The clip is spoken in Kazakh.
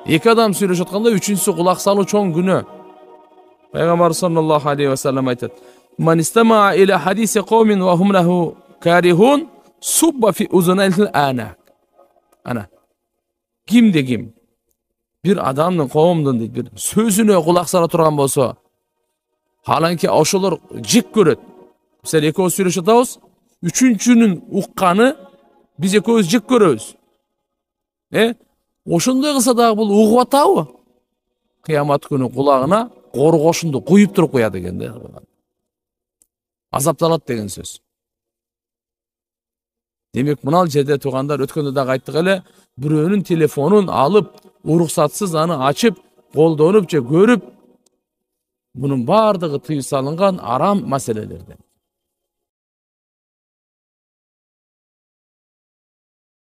Екі адам сөйлешіп жатқанда, üçüncüsü құлақ салу чоң күнә. Пайғамбар саллаллаху алейхи ва саллям айтады: "Ман истамаа иля хадиси қаумин ва хум лаху карихун, субба фи узунайхил анак." Ана. Кимде ким bir adamның қауымдың дейді, bir сөзіне құлақ сала тұрған болса, halbuki ошолор жек көреді. Mesela екеуі сөйлесіп жатабыз, üçüncünün ұққаны biz екеуіміз жек көреміз. Ошондой кылса дагы бул угуп атабы? Кыямат күнү кулагына коргошунду куюп туруп коёт экен да. Азапталат деген сөз. Демек мынал жерде туугандар, өткөндө дагы айттык эле, бирөөнүн телефонун алып, уруксатсыз аны ачып, колдонуп же көрүп, bunun бардыгы тыюу салынган арам маселелерден.